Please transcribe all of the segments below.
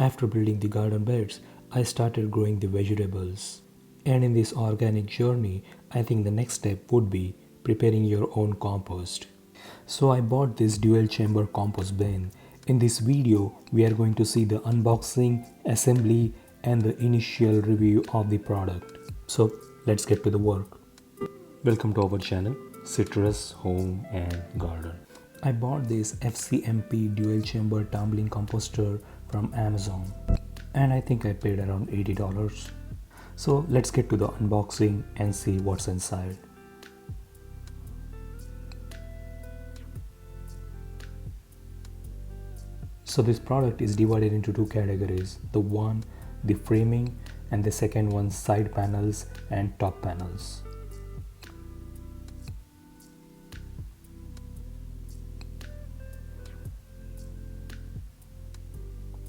After building the garden beds, I started growing the vegetables. And in this organic journey, I think the next step would be preparing your own compost. So I bought this dual chamber compost bin. In this video, we are going to see the unboxing, assembly, and the initial review of the product. So let's get to the work. Welcome to our channel, Citrus Home and Garden. I bought this FCMP dual chamber tumbling composter from Amazon, and I think I paid around $80. So let's get to the unboxing and see what's inside. So this product is divided into two categories. The framing, and the second one side panels and top panels.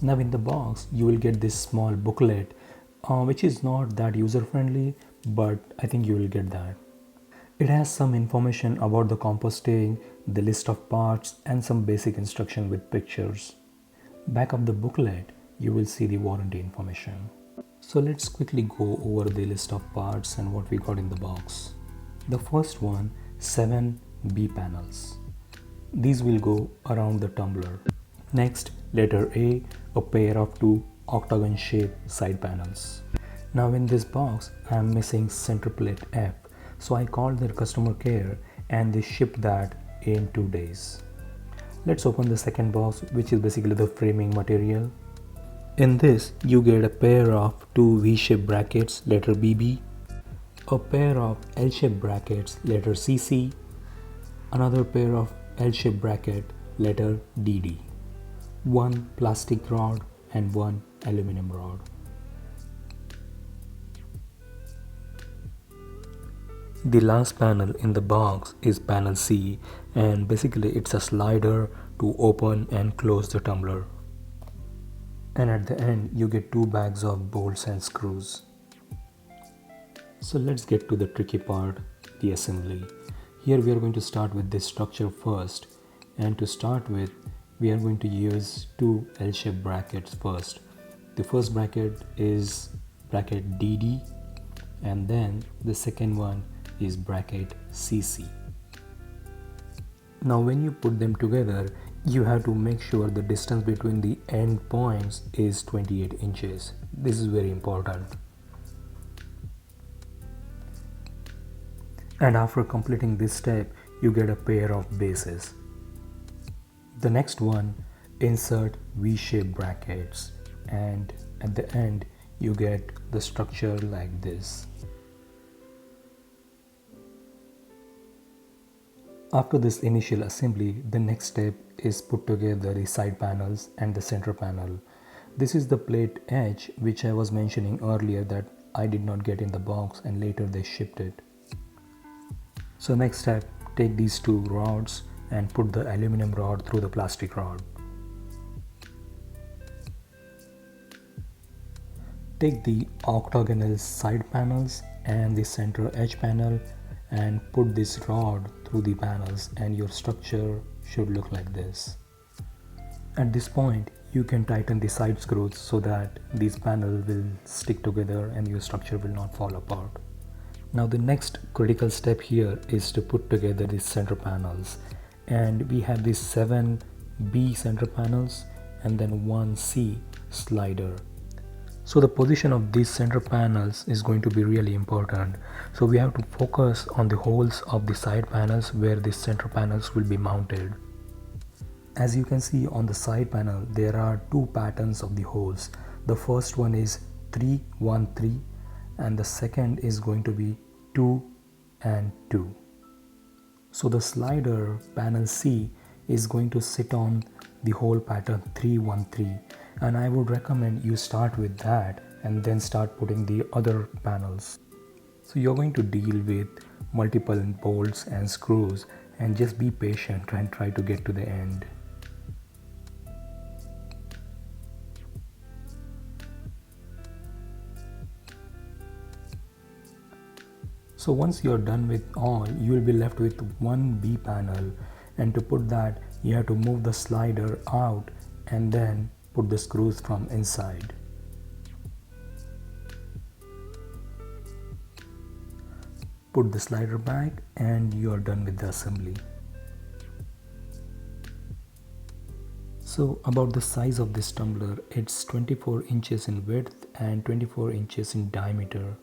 Now in the box you will get this small booklet which is not that user friendly, but I think you will get that. It has some information about the composting, the list of parts, and some basic instruction with pictures. Back of the booklet you will see the warranty information. So let's quickly go over the list of parts and what we got in the box. The first one, 7 B panels. These will go around the tumbler. Next, letter A, a pair of 2 octagon shaped side panels. Now in this box I am missing center plate F, so I called their customer care and they shipped that in 2 days. Let's open the second box, which is basically the framing material. In this you get a pair of 2 V-shaped brackets, letter BB, a pair of L-shaped brackets, letter CC, another pair of L-shaped bracket, letter DD, 1 plastic rod and 1 aluminum rod. The last panel in the box is panel C, and basically it's a slider to open and close the tumbler. And at the end you get 2 bags of bolts and screws. So let's get to the tricky part, the assembly. Here we are going to start with this structure first, and to start with we are going to use 2 L-shaped brackets first. The first bracket is bracket DD, and then the second one is bracket CC. Now when you put them together, you have to make sure the distance between the end points is 28 inches. This is very important. And after completing this step, you get a pair of bases. The next one, insert V-shaped brackets, and at the end you get the structure like this. After this initial assembly, the next step is put together the side panels and the center panel. This is the plate H, which I was mentioning earlier that I did not get in the box and later they shipped it. So next step, take these 2 rods and put the aluminum rod through the plastic rod. Take the octagonal side panels and the center edge panel and put this rod through the panels, and your structure should look like this. At this point you can tighten the side screws so that these panels will stick together and your structure will not fall apart. Now the next critical step here is to put together the center panels, and we have these 7 B center panels and then 1 C slider. So the position of these center panels is going to be really important. So we have to focus on the holes of the side panels where the center panels will be mounted. As you can see on the side panel, there are 2 patterns of the holes. The first one is 3, 1, 3, and the second is going to be 2 and 2. So the slider panel C is going to sit on the hole pattern 3, 1, 3, and I would recommend you start with that and then start putting the other panels. So you're going to deal with multiple bolts and screws, and just be patient and try to get to the end. So once you're done with all, you will be left with 1 B panel, and to put that you have to move the slider out and then put the screws from inside. Put the slider back and you are done with the assembly. So about the size of this tumbler, it's 24 inches in width and 24 inches in diameter.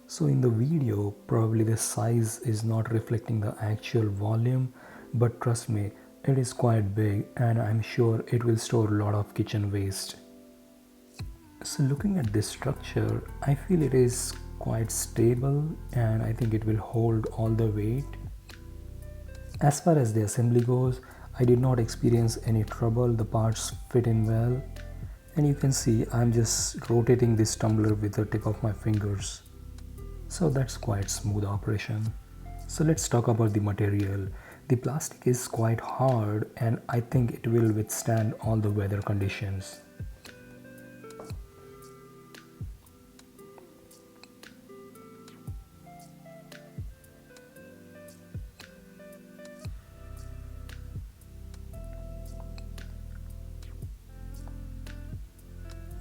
So in the video, probably the size is not reflecting the actual volume, but trust me, it is quite big and I'm sure it will store a lot of kitchen waste. So looking at this structure, I feel it is quite stable and I think it will hold all the weight. As far as the assembly goes, I did not experience any trouble, the parts fit in well, and you can see I'm just rotating this tumbler with the tip of my fingers. So that's quite smooth operation. So let's talk about the material. The plastic is quite hard and I think it will withstand all the weather conditions.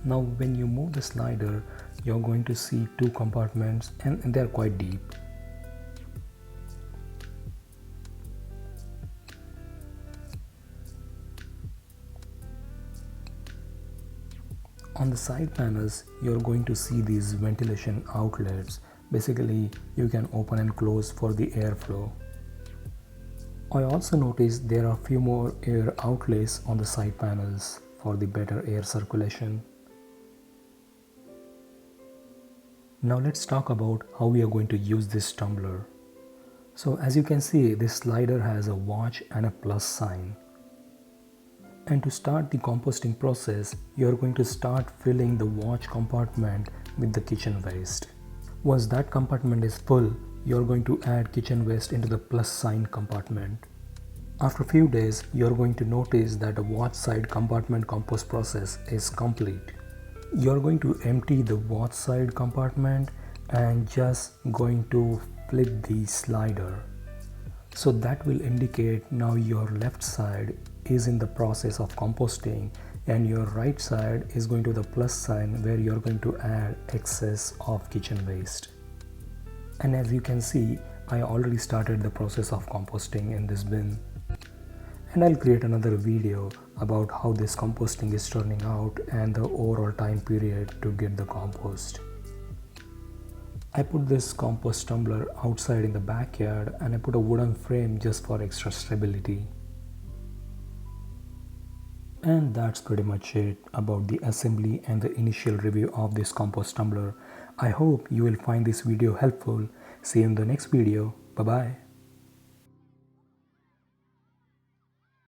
Now when you move the slider, you're going to see two compartments and they're quite deep. On the side panels, you're going to see these ventilation outlets. Basically, you can open and close for the airflow. I also noticed there are few more air outlets on the side panels for the better air circulation. Now let's talk about how we are going to use this tumbler. So as you can see, this slider has a watch and a plus sign. And to start the composting process, you are going to start filling the watch compartment with the kitchen waste. Once that compartment is full, you are going to add kitchen waste into the plus sign compartment. After a few days, you are going to notice that the watch side compartment compost process is complete. You are going to empty the watch side compartment and just going to flip the slider. So that will indicate now your left side is in the process of composting and your right side is going to the plus sign where you are going to add excess of kitchen waste. And as you can see, I already started the process of composting in this bin. And I'll create another video about how this composting is turning out and the overall time period to get the compost. I put this compost tumbler outside in the backyard and I put a wooden frame just for extra stability. And that's pretty much it about the assembly and the initial review of this compost tumbler. I hope you will find this video helpful. See you in the next video. Bye bye.